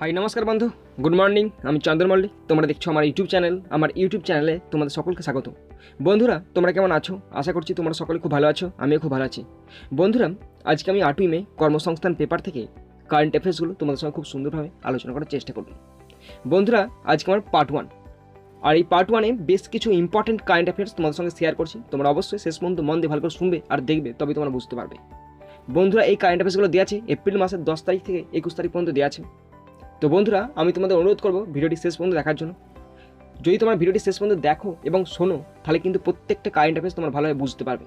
High নমস্কার বন্ধু, good morning. আমি চন্দন মল্লিক, তোমরা দেখছো আমার ইউটিউব চ্যানেল। আমার ইউটিউব চ্যানেলে তোমাদের সকলকে স্বাগত। বন্ধুরা, তোমরা কেমন আছো? আশা করছি তোমরা সকলে খুব ভালো আছো, আমিও খুব ভালো আছি। বন্ধুরা, আজকে আমি 8ই মে কর্মসংস্থান পেপার থেকে কারেন্ট অ্যাফেয়ার্সগুলো তোমাদের সঙ্গে খুব সুন্দরভাবে আলোচনা করার চেষ্টা করব। বন্ধুরা, আজকে আমার পার্ট 1, আর এই পার্ট 1-এ বেশ কিছু ইম্পর্টেন্ট কারেন্ট অ্যাফেয়ার্স তোমাদের সঙ্গে শেয়ার করছি। তোমরা অবশ্যই শেষ পর্যন্ত মন দিয়ে ভালো করে শুনবে আর দেখবে, তবে তোমরা বুঝতে পারবে। বন্ধুরা, এই কারেন্ট অ্যাফেয়ার্সগুলো দেওয়া আছে এপ্রিল মাসের 10 তারিখ থেকে 21 তারিখ পর্যন্ত দেওয়া আছে। তো বন্ধুরা, আমি তোমাদের অনুরোধ করবো ভিডিওটি শেষ পর্যন্ত দেখার জন্য। যদি তোমরা ভিডিওটি শেষ পর্যন্ত দেখো এবং শোনো, তাহলে কিন্তু প্রত্যেকটা কারেন্ট অ্যাফেয়ার্স তোমরা ভালোভাবে বুঝতে পারবে।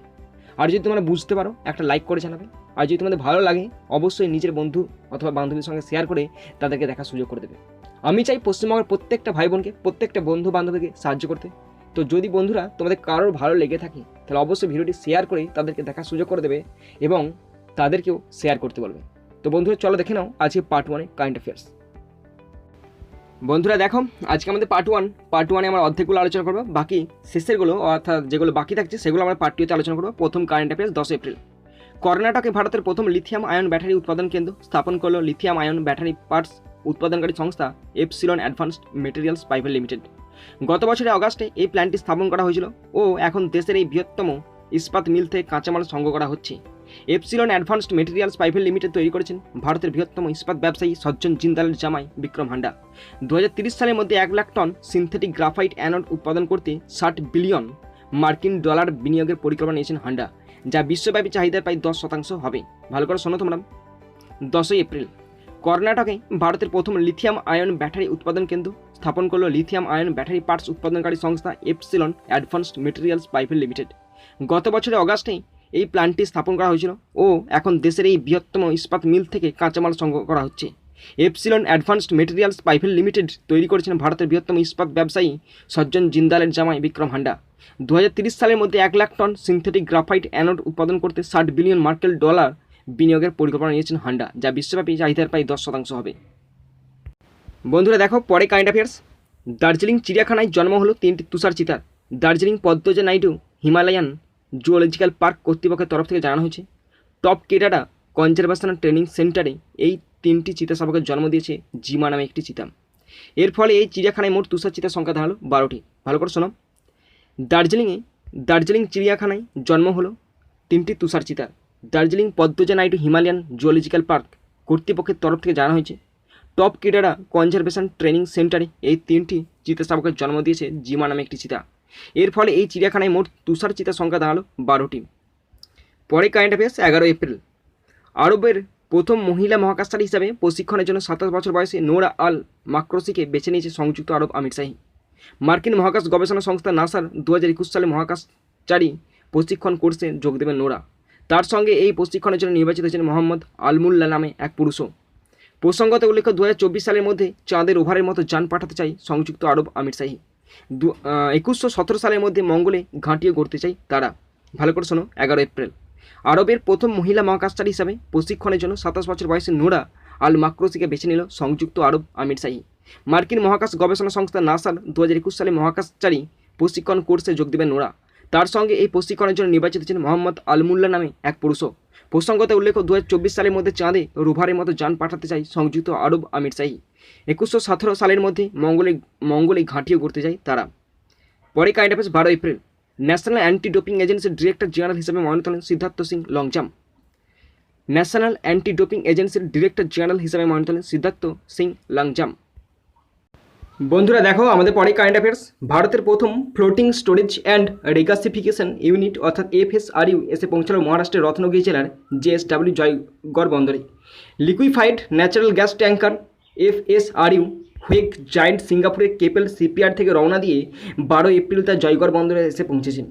আর যদি তোমরা বুঝতে পারো, একটা লাইক করে জানাবে। আর যদি তোমাদের ভালো লাগে, অবশ্যই নিজের বন্ধু অথবা বান্ধবীর সঙ্গে শেয়ার করে তাদেরকে দেখার সুযোগ করে দেবে। আমি চাই পশ্চিমবঙ্গের প্রত্যেকটা ভাই বোনকে, প্রত্যেকটা বন্ধু বান্ধবীকে সাহায্য করতে। তো যদি বন্ধুরা তোমাদের কারোর ভালো লেগে থাকে, তাহলে অবশ্যই ভিডিওটি শেয়ার করে তাদেরকে দেখার সুযোগ করে দেবে এবং তাদেরকেও শেয়ার করতে বলবে। তো বন্ধুরা, চলো দেখে নাও আজকে পার্ট 1-এ কারেন্ট অ্যাফেয়ার্স। বন্ধুরা দেখো, আজকে আমাদের পার্ট 1-এ আমরা অর্ধেকগুলো আলোচনা করবো, বাকি শেষেরগুলো অর্থাৎ যেগুলো বাকি থাকছে সেগুলো আমরা পার্ট 2-তে আলোচনা করবো। প্রথম কারেন্ট অ্যাফেয়ার্স 10 এপ্রিল। কর্ণাটকে ভারতের প্রথম লিথিয়াম আয়ন ব্যাটারি উৎপাদন কেন্দ্র স্থাপন করলো লিথিয়াম আয়ন ব্যাটারি পার্টস উৎপাদনকারী সংস্থা epsilon advanced materials private limited. গত বছরের অগাস্টে এই প্ল্যান্টটি স্থাপন করা হয়েছিল ও এখন দেশের এই বৃহত্তম ইস্পাত মিল থেকে কাঁচামাল সংগ্রহ করা হচ্ছে। Epsilon advanced materials private limited তৈরি করেছেন ভারতের বৃহত্তম ইস্পাত ব্যবসায়ী সজ্জন জিন্দালের জামাই বিক্রম হান্ডা। 2030 সালের মধ্যে 1 lakh ton synthetic graphite anode উৎপাদন করতে $60 বিলিয়ন মার্কিন বিনিয়োগের পরিকল্পনা নিয়েছেন হান্ডা, যা বিশ্বব্যাপী চাহিদার প্রায় 10% হবে। ভালো করে শোনো তোমরা। 10 এপ্রিল, কর্ণাটকে ভারতের প্রথম লিথিয়াম আয়ন ব্যাটারি উৎপাদন কেন্দ্র স্থাপন করলো লিথিয়াম আয়ন ব্যাটারি পার্টস উৎপাদনকারী সংস্থা epsilon advanced materials private limited. গত বছরের অগাস্টেই এই প্ল্যান্টটি স্থাপন করা হয়েছিল ও এখন দেশের এই বৃহত্তম ইস্পাত মিল থেকে কাঁচামাল সংগ্রহ করা হচ্ছে। Epsilon advanced materials private limited তৈরি করেছেন ভারতের বৃহত্তম ইস্পাত ব্যবসায়ী সজ্জন জিন্দালের জামাই বিক্রম হান্ডা। 2030 সালের মধ্যে 1 lakh ton synthetic graphite anode উৎপাদন করতে $60 বিলিয়ন মার্কিন বিনিয়োগের পরিকল্পনা নিয়েছেন হান্ডা, যা বিশ্বব্যাপী চাহিদার প্রায় 10% হবে। বন্ধুরা দেখো, পরে কারেন্ট অ্যাফেয়ার্স। দার্জিলিং চিড়িয়াখানায় জন্ম হলো 3টি তুষার চিতার। Darjeeling Padmaja Naidu Himalayan zoological park কর্তৃপক্ষের তরফ থেকে জানানো হয়েছে, টপ কেটাডা কনজারভেশন ট্রেনিং সেন্টারে এই 3টি চিতা শাবকের জন্ম দিয়েছে জিমা নামে একটি চিতা। এর ফলে এই চিড়িয়াখানায় মোট তুষার চিতার সংখ্যা দাঁড়ালো 12টি। ভালো করে শোনো। দার্জিলিং চিড়িয়াখানায় জন্ম হলো 3টি তুষার চিতার। Darjeeling Padmaja Naidu Himalayan zoological park কর্তৃপক্ষের তরফ থেকে জানানো হয়েছে, টপ কেটাডা কনজারভেশন ট্রেনিং সেন্টারে এই 3টি চিতা শাবকের জন্ম দিয়েছে জিমা নামে একটি চিতা। এর ফলে এই চিড়িয়াখানায় মোট তুষার চিতার সংখ্যা দাঁড়ালো 12টি। পরে কারেন্ট অ্যাফেয়ার্স 11 এপ্রিল। আরবের প্রথম মহিলা মহাকাশচারী হিসাবে প্রশিক্ষণের জন্য 27 বছর বয়সী নোরা আল মাকরোসিকে বেছে নিয়েছে সংযুক্ত আরব আমিরশাহী। মার্কিন মহাকাশ গবেষণা সংস্থা নাসার 2021 সালে মহাকাশচারী প্রশিক্ষণ কোর্সে যোগ দেবেন নোরা। তার সঙ্গে এই প্রশিক্ষণের জন্য নির্বাচিত হয়েছেন মোহাম্মদ আলমুল্লাহ নামে এক পুরুষও। প্রসঙ্গত উল্লেখ্য, 2024 সালের মধ্যে চাঁদের ওভারের মতো যান পাঠাতে চাই সংযুক্ত আরব আমিরশাহী। 2117 সালের মধ্যে মঙ্গলে ঘাঁটিও গড়তে চাই তারা। ভালো করে শোনো। 11 এপ্রিল, আরবের প্রথম মহিলা মহাকাশচারী হিসাবে প্রশিক্ষণের জন্য 27 বছর বয়সী নোরা আল মাকরোসিকে বেছে নিল সংযুক্ত আরব আমিরশাহী। মার্কিন মহাকাশ গবেষণা সংস্থা নাসার 2021 সালে মহাকাশচারী প্রশিক্ষণ কোর্সে যোগ দেবেন নোরা। তার সঙ্গে এই প্রশিক্ষণের জন্য নির্বাচিত হয়েছেন মোহাম্মদ আলমুল্লাহ নামে এক পুরুষও। প্রসঙ্গত উল্লেখ্য, 2024 সালের মধ্যে চাঁদে রোভারের মতো যান পাঠাতে চাই সংযুক্ত আরব আমিরশাহী। 2117 সালের মধ্যে মঙ্গলে ঘাঁটিও করতে যায় তারা। পরে current affairs 12 April. National anti doping এজেন্সির ডিরেক্টর জেনারেল হিসেবে মনোনীত হলেন Siddharth Singh Longjam. National anti doping এজেন্সির ডিরেক্টর জেনারেল হিসেবে মনোনীত হলেন সিদ্ধার্থ সিং লংজাম। বন্ধুরা দেখো, আমাদের পরে কারেন্ট অ্যাফেয়ার্স। ভারতের প্রথম ফ্লোটিং স্টোরেজ অ্যান্ড রিগাসিফিকেশন ইউনিট অর্থাৎ FSRU এসে পৌঁছালো মহারাষ্ট্রের রত্নগিরি জেলার JSW জয়গড় বন্দরে। Liquefied natural gas tanker FSRU Hoegh Giant সিঙ্গাপুরের কেপেল শিপইয়ার্ড থেকে রওনা দিয়ে 12 এপ্রিল তার জয়গড় বন্দরে এসে পৌঁছেছেন।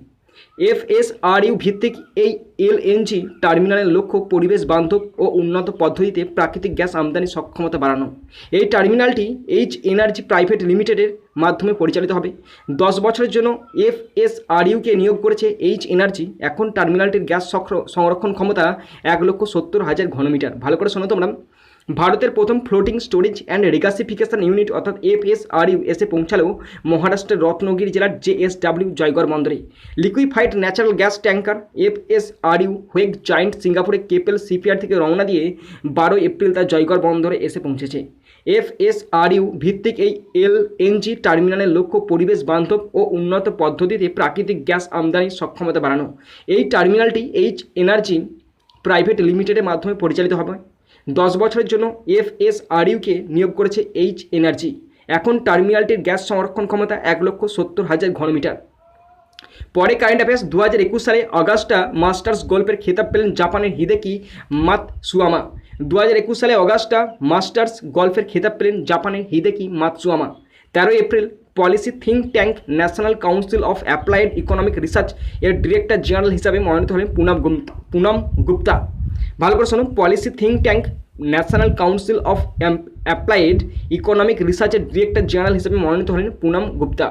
FSRU ভিত্তিক এই LNG টার্মিনালের লক্ষ্য পরিবেশ বান্ধব ও উন্নত পদ্ধতিতে প্রাকৃতিক গ্যাস আমদানি সক্ষমতা বাড়ানো। এই টার্মিনালটি এইচ এনার্জি প্রাইভেট লিমিটেডের মাধ্যমে পরিচালিত হবে। 10 বছরের জন্য FSRUকে নিয়োগ করেছে এইচ এনার্জি। এখন টার্মিনালটির গ্যাস সংরক্ষণ ক্ষমতা 1,70,000 ঘনমিটার। ভালো করে শোনো তোমরা। ভারতের প্রথম ফ্লোটিং স্টোরেজ অ্যান্ড রিগাসিফিকেশন ইউনিট অর্থাৎ FSRU এসে পৌঁছালো মহারাষ্ট্রের রত্নগিরি জেলার JSW জয়গড় বন্দরে। Liquefied natural gas tanker FSRU Hoegh Giant সিঙ্গাপুরে কেপেল শিপইয়ার্ড থেকে রওনা দিয়ে 12 এপ্রিল তার জয়গড় বন্দরে এসে পৌঁছেছে। FSRU ভিত্তিক এই LNG টার্মিনালের লক্ষ্য পরিবেশ বান্ধব ও উন্নত পদ্ধতিতে প্রাকৃতিক গ্যাস আমদানির সক্ষমতা বাড়ানো। এই টার্মিনালটি এইচ এনার্জি প্রাইভেট লিমিটেডের মাধ্যমে পরিচালিত হবে। 10 বছরের জন্য FSRUকে নিয়োগ করেছে এইচ এনার্জি। এখন টার্মিনালটির গ্যাস সংরক্ষণ ক্ষমতা 1,70,000 ঘনমিটার। পরে কারেন্ট অ্যাফেয়ার্স 2021 সালে অগাস্টা মাস্টার্স গল্ফের খেতাব পেলেন জাপানের হিদেকি মাতসুয়ামা। 2021 সালে অগাস্টা মাস্টার্স গল্ফের খেতাব পেলেন জাপানের Hideki Matsuyama. 13 April policy think tank National Council of Applied Economic Research এর ডিরেক্টর জেনারেল হিসাবে মনোনীত হলেন পুনম গুপ্তা। ভালো করে শুনুন, policy think tank National Council of Applied Economic রিসার্চের ডিরেক্টর জেনারেল হিসেবে মনোনীত হলেন পুনম গুপ্তা।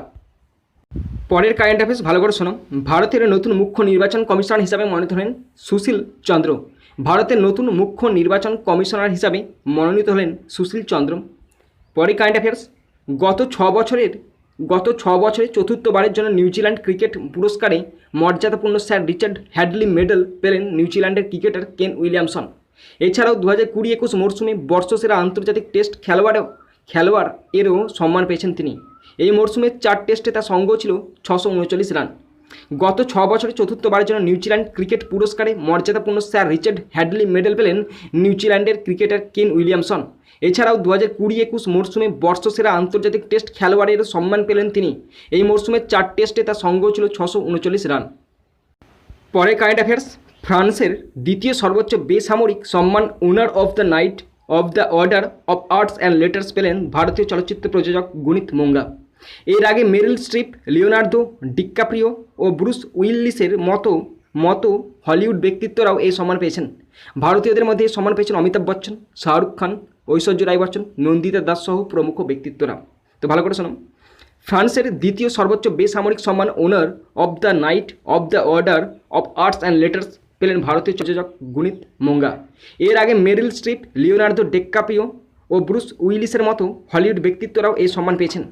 পরের কারেন্ট অ্যাফেয়ার্স ভালো করে শোনো, ভারতের নতুন মুখ্য নির্বাচন কমিশনার হিসাবে মনোনীত হলেন সুশীল চন্দ্র। ভারতের নতুন মুখ্য নির্বাচন কমিশনার হিসাবে মনোনীত হলেন সুশীল চন্দ্র। পরের কারেন্ট অ্যাফেয়ার্স গত ছ বছরে চতুর্থবারের জন্য নিউজিল্যান্ড ক্রিকেট পুরস্কারে মর্যাদাপূর্ণ স্যার রিচার্ড হ্যাডলি মেডেল পেলেন নিউজিল্যান্ডের ক্রিকেটার কেন উইলিয়ামসন। এছাড়াও 2020-21 মরশুমে বর্ষসেরা আন্তর্জাতিক টেস্ট খেলোয়াড় এরও সম্মান পেয়েছেন তিনি। এই মরশুমে 4 টেস্টে তার সংগ্রহ ছিল 639 রান। গত 6 বছরে চতুর্থবারের জন্য নিউজিল্যান্ড ক্রিকেট পুরস্কারে মর্যাদাপূর্ণ স্যার রিচার্ড হ্যাডলি মেডেল পেলেন নিউজিল্যান্ডের ক্রিকেটার কেন উইলিয়ামসন। এছাড়াও 2020-21 মরশুমে বর্ষসেরা আন্তর্জাতিক টেস্ট খেলোয়াড়ের সম্মান পেলেন তিনি। এই মরশুমে 4 টেস্টে তার সংগ্রহ ছিল 639 রান। পরে কারেন্ট অ্যাফেয়ার্স ফ্রান্সের দ্বিতীয় সর্বোচ্চ বেসামরিক সম্মান ওনার of the night of the order of arts and letters পেলেন ভারতীয় চলচ্চিত্র প্রযোজক গুনিত মোঙ্গা। এর আগে মেরিল স্ট্রিপ, লিওনার্দো ডিক্যাপ্রিও ও ব্রুস উইলিসের মতো হলিউড ব্যক্তিত্বরাও এই সম্মান পেয়েছেন। ভারতীয়দের মধ্যে এই সম্মান পেয়েছেন অমিতাভ বচ্চন, শাহরুখ খান, ঐশ্বর্য রায় বচ্চন, নন্দিতা দাস সহ প্রমুখ ব্যক্তিত্বরা। তো ভালো করে শোনো, ফ্রান্সের দ্বিতীয় সর্বোচ্চ বেসামরিক সম্মান ওনার of the night of the order of arts and letters পেলেন ভারতীয় প্রযোজক গুনিত মোঙ্গা। এর আগে মেরিল স্ট্রিপ, লিওনার্দো ডিক্যাপ্রিও ও ব্রুস উইলিসের মতো হলিউড ব্যক্তিত্বরাও এই সম্মান পেয়েছেন।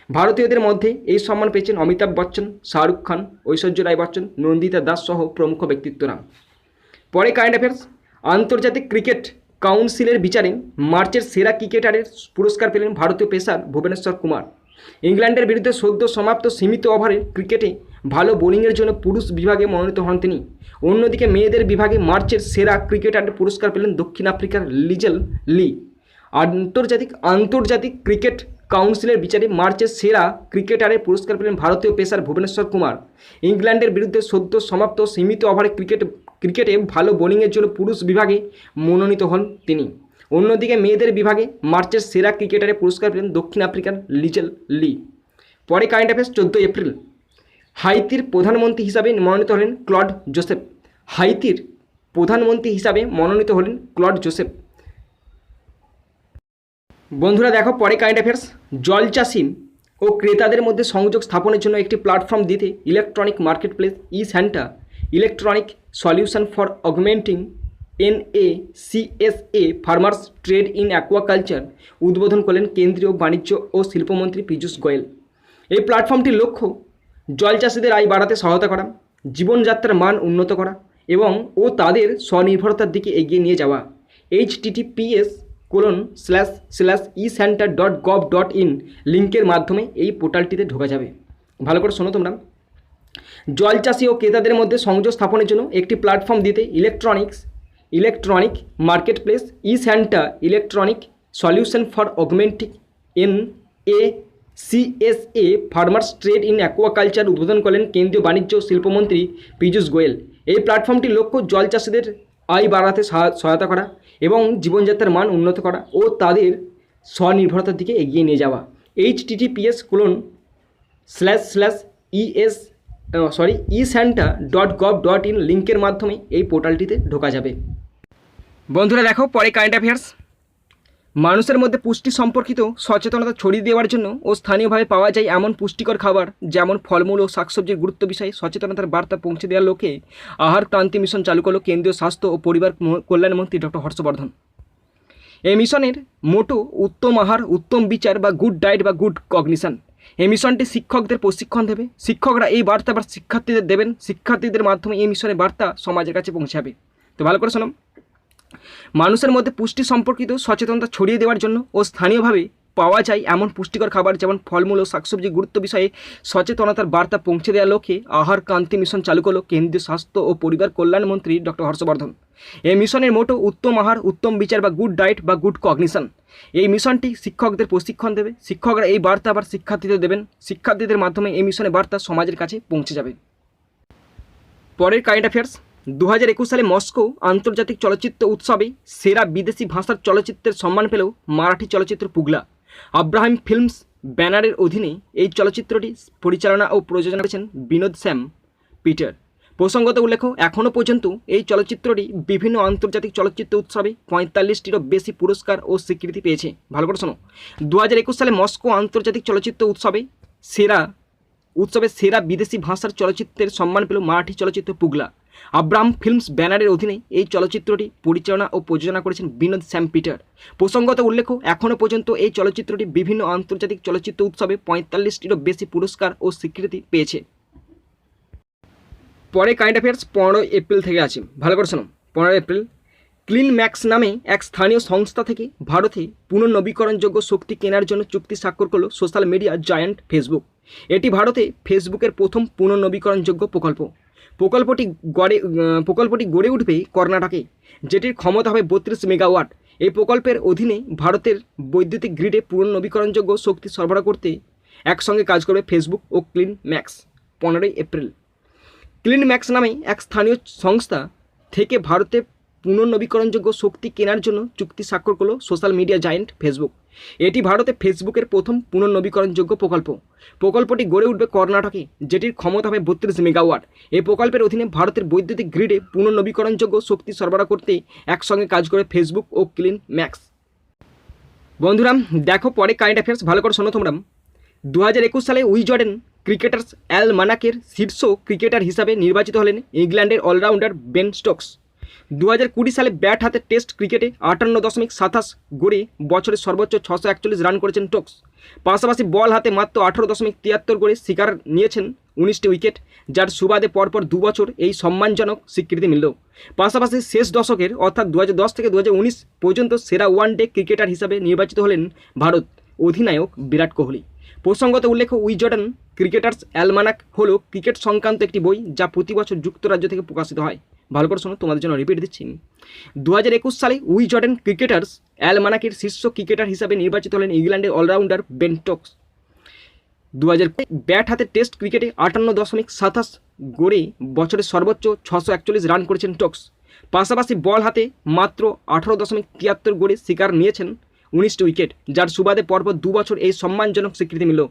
ভারতীয়দের মধ্যে এই সম্মান পেয়েছেন অমিতাভ বচ্চন, শাহরুখ খান, ঐশ্বর্য রায় বচ্চন, নন্দিতা দাস সহ প্রমুখ ব্যক্তিত্বরা। পরে কারেন্ট অ্যাফেয়ার্স আন্তর্জাতিক ক্রিকেট কাউন্সিলের বিচারে মার্চের সেরা ক্রিকেটারের পুরস্কার পেলেন ভারতীয় পেসার ভুবনেশ্বর কুমার। ইংল্যান্ডের বিরুদ্ধে সদ্য সমাপ্ত সীমিত ওভারের ক্রিকেটে ভালো বোলিংয়ের জন্য পুরুষ বিভাগে মনোনীত হন তিনি। অন্যদিকে মেয়েদের বিভাগে মার্চের সেরা ক্রিকেটারের পুরস্কার পেলেন দক্ষিণ আফ্রিকার লিজেল লি। আন্তর্জাতিক ক্রিকেট কাউন্সিলের বিচারে মার্চের সেরা ক্রিকেটারের পুরস্কার পেলেন ভারতীয় পেসার ভুবনেশ্বর কুমার। ইংল্যান্ডের বিরুদ্ধে সদ্য সমাপ্ত সীমিত ওভারের ক্রিকেটে ভালো বোলিংয়ের জন্য পুরুষ বিভাগে মনোনীত হন তিনি। অন্যদিকে মেয়েদের বিভাগে মার্চের সেরা ক্রিকেটারের পুরস্কার পেলেন দক্ষিণ আফ্রিকার লিজেল লি। পরে কারেন্ট অ্যাফেয়ার্স 14 এপ্রিল হাইতির প্রধানমন্ত্রী হিসাবে মনোনীত হলেন ক্লড জোসেফ। হাইতির প্রধানমন্ত্রী হিসাবে মনোনীত হলেন ক্লড জোসেফ। বন্ধুরা দেখো, পরে কারেন্ট অ্যাফেয়ার্স জলচাষী ও ক্রেতাদের মধ্যে সংযোগ স্থাপনের জন্য একটি প্ল্যাটফর্ম দিতে electronic marketplace e-SANTA electronic solution for augmenting NACSA farmers trade in aquaculture উদ্বোধন করলেন কেন্দ্রীয় বাণিজ্য ও শিল্পমন্ত্রী পীযূষ গোয়েল। এই প্ল্যাটফর্মটির লক্ষ্য জল চাষিদের আয় বাড়াতে সহায়তা করা, জীবনযাত্রার মান উন্নত করা এবং তাদের স্বনির্ভরতার দিকে এগিয়ে নিয়ে যাওয়া। https://esanta.gov.in লিঙ্কের মাধ্যমে এই পোর্টালটিতে ঢোকা যাবে। ভালো করে শোনো তোমরা, জল চাষি ও ক্রেতাদের মধ্যে সংযোগ স্থাপনের জন্য একটি প্ল্যাটফর্ম দিতে electronic marketplace e-SANTA electronic solution for augmenting NACSA farmers trade in aquaculture উদ্বোধন করলেন কেন্দ্রীয় বাণিজ্য ও শিল্পমন্ত্রী পীযূষ গোয়েল। এই প্ল্যাটফর্মটির লক্ষ্য জল চাষিদের আয় বাড়াতে সহায়তা করা এবং জীবনযাত্রার মান উন্নত করা ও তাদের স্বনির্ভরতার দিকে এগিয়ে নিয়ে যাওয়া। https://esanta.gov.in লিঙ্কের মাধ্যমে এই পোর্টালটিতে ঢোকা যাবে। বন্ধুরা দেখো, পরে কারেন্ট অ্যাফেয়ার্স মানুষের মধ্যে পুষ্টি সম্পর্কিত সচেতনতা ছড়িয়ে দেওয়ার জন্য ও স্থানীয়ভাবে পাওয়া যায় এমন পুষ্টিকর খাবার যেমন ফলমূল ও শাকসবজির গুরুত্ব বিষয়ে সচেতনতার বার্তা পৌঁছে দেওয়ার লক্ষ্যে আহার ক্রান্তি মিশন চালু করল কেন্দ্রীয় স্বাস্থ্য ও পরিবার কল্যাণমন্ত্রী ডক্টর হর্ষবর্ধন। এই মিশনের মোটো উত্তম আহার, উত্তম বিচার বা গুড ডায়েট বা গুড কগনিশন। এই মিশনটি শিক্ষকদের প্রশিক্ষণ দেবে, শিক্ষকরা এই বার্তা আবার শিক্ষার্থীদের দেবেন, শিক্ষার্থীদের মাধ্যমে এই মিশনের বার্তা সমাজের কাছে পৌঁছাবে। তো ভালো করে শোনো, মানুষের মধ্যে পুষ্টি সম্পর্কিত সচেতনতা ছড়িয়ে দেওয়ার জন্য ও স্থানীয়ভাবে পাওয়া যায় এমন পুষ্টিকর খাবার যেমন ফলমূল ও শাকসবজির গুরুত্ব বিষয়ে সচেতনতার বার্তা পৌঁছে দেওয়ার লক্ষ্যে আহার ক্রান্তি মিশন চালু করল কেন্দ্রীয় স্বাস্থ্য ও পরিবার কল্যাণ মন্ত্রী ডক্টর হর্ষবর্ধন। এই মিশনের মোটো উত্তম আহার, উত্তম বিচার বা গুড ডায়েট বা গুড কগনিশন। এই মিশনটি শিক্ষকদের প্রশিক্ষণ দেবে, শিক্ষকরা এই বার্তা আবার শিক্ষার্থীদের দেবেন, শিক্ষার্থীদের মাধ্যমে এই মিশনের বার্তা সমাজের কাছে পৌঁছে যাবে। পরের কারেন্ট অ্যাফেয়ার্স, 2021 সালে মস্কো আন্তর্জাতিক চলচ্চিত্র উৎসবে সেরা বিদেশি ভাষার চলচ্চিত্রের সম্মান পেল মারাঠি চলচ্চিত্র পুগলা। আব্রাহাম ফিল্মস ব্যানারের অধীনে এই চলচ্চিত্রটি পরিচালনা ও প্রযোজনা করেছেন বিনোদ শ্যাম পিটার। প্রসঙ্গত উল্লেখ্য, এখনও পর্যন্ত এই চলচ্চিত্রটি বিভিন্ন আন্তর্জাতিক চলচ্চিত্র উৎসবে 45টিরও বেশি পুরস্কার ও স্বীকৃতি পেয়েছে। ভালো করে শোনো, 2021 সালে মস্কো আন্তর্জাতিক চলচ্চিত্র উৎসবে সেরা বিদেশি ভাষার চলচ্চিত্রের সম্মান পেল মারাঠি চলচ্চিত্র পুগলা। আব্রাহাম ফিল্মস ব্যানারের অধীনে এই চলচ্চিত্রটি পরিচালনা ও প্রযোজনা করেছেন বিনোদ শ্যাম পিটার। প্রসঙ্গত উল্লেখ্য, এখনও পর্যন্ত এই চলচ্চিত্রটি বিভিন্ন আন্তর্জাতিক চলচ্চিত্র উৎসবে 45টিরও বেশি পুরস্কার ও স্বীকৃতি পেয়েছে। পরে কারেন্ট অ্যাফেয়ার্স 15 এপ্রিল থেকে আছে। ভালো করে শোনো, 15 এপ্রিল, ক্লিন ম্যাক্স নামে এক স্থানীয় সংস্থা থেকে ভারতে পুনর্নবীকরণযোগ্য শক্তি কেনার জন্য চুক্তি স্বাক্ষর করল সোশ্যাল মিডিয়া জায়ান্ট ফেসবুক। এটি ভারতে ফেসবুকের প্রথম পুনর্নবীকরণযোগ্য প্রকল্প। প্রকল্পটি গড়ে উঠবে কর্ণাটকে, যেটির ক্ষমতা হবে 32 মেগাওয়াট। এই প্রকল্পের অধীনে ভারতের বৈদ্যুতিক গ্রিডে পুনর্নবীকরণযোগ্য শক্তি সরবরাহ করতে একসঙ্গে কাজ করবে ফেসবুক ও Clean Max. 15 April, Clean Max নামে এক স্থানীয় সংস্থা থেকে ভারতে পুনর্নবীকরণযোগ্য শক্তি কেনার জন্য চুক্তি স্বাক্ষর করল সোশ্যাল মিডিয়া জায়ান্ট ফেসবুক। এটি ভারতে ফেসবুকের প্রথম পুনর্নবীকরণযোগ্য প্রকল্প। প্রকল্পটি গড়ে উঠবে কর্ণাটকে, যেটির ক্ষমতা হবে 32 মেগাওয়াট। এই প্রকল্পের অধীনে ভারতের বৈদ্যুতিক গ্রিডে পুনর্নবীকরণযোগ্য শক্তি সরবরাহ করতে একসঙ্গে কাজ করে ফেসবুক ও ক্লিন ম্যাক্স। বন্ধুরা দেখো পরে কারেন্ট অ্যাফেয়ার্স, ভালো করে শোনো তোমরা। 2021 সালে উইজডেন ক্রিকেটার্স অ্যালমানাকের শীর্ষ ক্রিকেটার হিসাবে নির্বাচিত হলেন ইংল্যান্ডের অলরাউন্ডার বেন স্টোকস। 2020 সালে ব্যাট হাতে টেস্ট ক্রিকেটে 58.27 গড়ে বছরের সর্বোচ্চ 641 রান করেছেন স্টোকস। পাশাপাশি বল হাতে মাত্র 18.73 গড়ে শিকার নিয়েছেন 19টি উইকেট, যার সুবাদে পরপর 2 বছর এই সম্মানজনক স্বীকৃতি মিলল। পাশাপাশি শেষ দশকের অর্থাৎ 2010 থেকে 2019 পর্যন্ত সেরা ওয়ানডে ক্রিকেটার হিসাবে নির্বাচিত হলেন ভারত অধিনায়ক বিরাট কোহলি। প্রসঙ্গত উল্লেখ্য, উইজডেন ক্রিকেটার্স অ্যালমানাক হল ক্রিকেট সংক্রান্ত একটি বই যা প্রতি বছর যুক্তরাজ্য থেকে প্রকাশিত হয়। ভালো করে শোনো, তোমাদের জন্য রিপিট দিচ্ছি। 2021 সালে উইজডেন ক্রিকেটার্স অ্যালমানাকের শীর্ষ ক্রিকেটার হিসাবে নির্বাচিত হলেন ইংল্যান্ডের অলরাউন্ডার বেন স্টোকস। 2020 ব্যাট হাতে টেস্ট ক্রিকেটে 58.27 গড়ে বছরের সর্বোচ্চ 641 রান করেছেন স্টোকস। পাশাপাশি বল হাতে মাত্র 18.73 গড়ে শিকার নিয়েছেন 19টি উইকেট, যার সুবাদে পরপর 2 বছর এই সম্মানজনক স্বীকৃতি মিলল।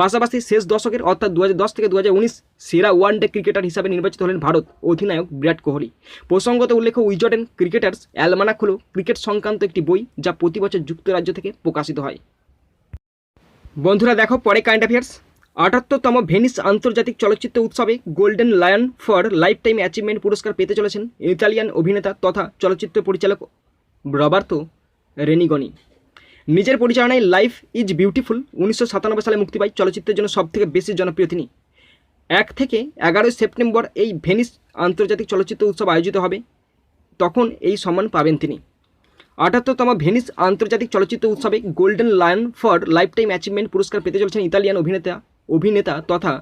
পাশাপাশি শেষ দশকের অর্থাৎ 2010 থেকে 2019 সেরা ওয়ানডে ক্রিকেটার হিসাবে নির্বাচিত হলেন ভারত অধিনায়ক বিরাট কোহলি। প্রসঙ্গত উল্লেখ্য, উইজডেন ক্রিকেটার্স অ্যালমানাক হল ক্রিকেট সংক্রান্ত একটি বই যা প্রতি বছর যুক্তরাজ্য থেকে প্রকাশিত হয়। বন্ধুরা দেখো পরে কারেন্ট অ্যাফেয়ার্স, 78তম ভেনিস আন্তর্জাতিক চলচ্চিত্র উৎসবে golden lion for life time achievement পুরস্কার পেতে চলেছেন ইতালিয়ান অভিনেতা তথা চলচ্চিত্র পরিচালক রবার্তো রেনিগনি। নিজের পরিচালনায় লাইফ ইজ বিউটিফুল 1997 সালে মুক্তি পায় চলচ্চিত্রের জন্য সবথেকে বেশি জনপ্রিয় তিনি। 1 থেকে 11 সেপ্টেম্বর এই ভেনিস আন্তর্জাতিক চলচ্চিত্র উৎসব আয়োজিত হবে, তখন এই সম্মান পাবেন তিনি। 78তম ভেনিস আন্তর্জাতিক চলচ্চিত্র উৎসবে golden lion for life time achievement পুরস্কার পেতে চলেছেন ইতালিয়ান অভিনেতা তথা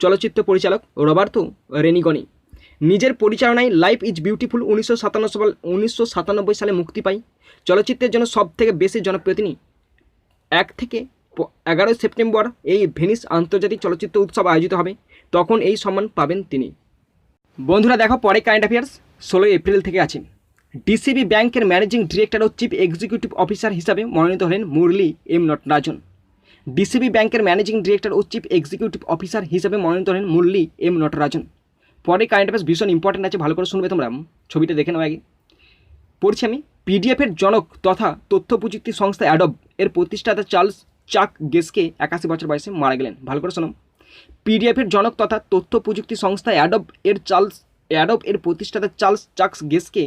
চলচ্চিত্র পরিচালক রবার্তো রেনিগনি। নিজের পরিচালনায় লাইফ ইজ বিউটিফুল 1997 সালে মুক্তি পায় চলচ্চিত্রের জন্য সবথেকে বেশি জনপ্রিয় তিনি। 1 থেকে 11 সেপ্টেম্বর এই ভেনিস আন্তর্জাতিক চলচ্চিত্র উৎসব আয়োজিত হবে, তখন এই সম্মান পাবেন তিনি। বন্ধুরা দেখো পরে কারেন্ট অ্যাফেয়ার্স 16 এপ্রিল থেকে আছে। ডিসিবি ব্যাংকের ম্যানেজিং ডিরেক্টর ও চিফ এক্সিকিউটিভ অফিসার হিসাবে মনোনীত হলেন মুরলী এম নটরাজন। ডিসিবি ব্যাংকের ম্যানেজিং ডিরেক্টর ও চিফ এক্সিকিউটিভ অফিসার হিসাবে মনোনীত হলেন মুরলী এম নটরাজন। পরে কারেন্ট অ্যাফেয়ার্স ভীষণ ইম্পর্টেন্ট আছে, ভালো করে শুনবে তোমরা, ছবিটা দেখে নাও আগে। পড়ছি আমি। পিডিএফের জনক তথা তথ্য প্রযুক্তি সংস্থা অ্যাডব এর প্রতিষ্ঠাতা চার্লস চাক গেসকে 81 বছর বয়সে মারা গেলেন। ভালো করে শোনো, পিডিএফের জনক তথা তথ্য প্রযুক্তি সংস্থা অ্যাডব এর প্রতিষ্ঠাতা চার্লস চাক গেসকে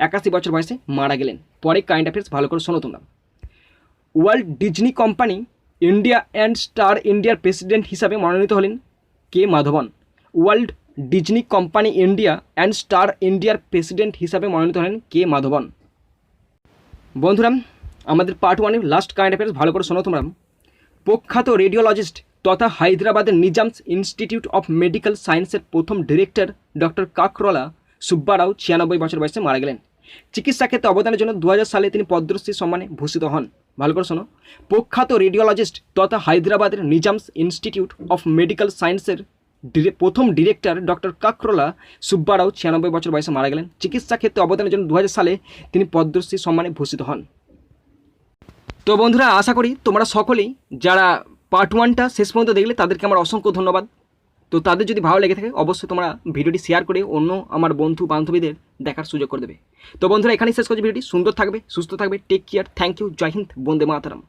81 বছর বয়সে মারা গেলেন। পরে কারেন্ট অ্যাফেয়ার্স ভালো করে শোনো তোমরা। World Disney Company India and Star ইন্ডিয়ার প্রেসিডেন্ট হিসাবে মনোনীত হলেন K Madhavan. World Disney Company India and Star ইন্ডিয়ার প্রেসিডেন্ট হিসাবে মনোনীত হলেন কে মাধবন। বন্ধুরা, আমাদের পার্ট ওয়ানের লাস্ট কারেন্ট অ্যাফেয়ার্স ভালো করে শোনো তোমরা। প্রখ্যাত রেডিওলজিস্ট তথা হায়দ্রাবাদের নিজামস ইনস্টিটিউট অফ মেডিকেল সায়েন্সের প্রথম ডিরেক্টর ডক্টর কাকরলা সুব্বারাও 96 বছর বয়সে মারা গেলেন। চিকিৎসা ক্ষেত্রে অবদানের জন্য 2000 সালে তিনি পদ্মশ্রী সম্মানে ভূষিত হন। ভালো করে শোনো। প্রখ্যাত রেডিওলজিস্ট তথা হায়দ্রাবাদের নিজামস ইনস্টিটিউট অফ মেডিকেল সায়েন্সের প্রথম ডিরেক্টর ডক্টর কাকরলা সুব্বারাও 96 বছর বয়সে মারা গেলেন। চিকিৎসা ক্ষেত্রে অবদানের জন্য 2000 সালে তিনি পদ্মশ্রী সম্মানে ভূষিত হন। তো বন্ধুরা, আশা করি তোমরা সকলেই যারা পার্ট ওয়ানটা শেষ পর্যন্ত দেখলে তাদেরকে আমার অসংখ্য ধন্যবাদ। তো তাদের যদি ভালো লেগে থাকে অবশ্যই তোমরা ভিডিওটি শেয়ার করে অন্য আমার বন্ধু বান্ধবীদের দেখার সুযোগ করে দেবে। তো বন্ধুরা, এখানেই শেষ করছি ভিডিওটি। সুন্দর থাকবে, সুস্থ থাকবে, টেক কেয়ার, থ্যাংক ইউ, জয় হিন্দ, বন্দে মাতরম।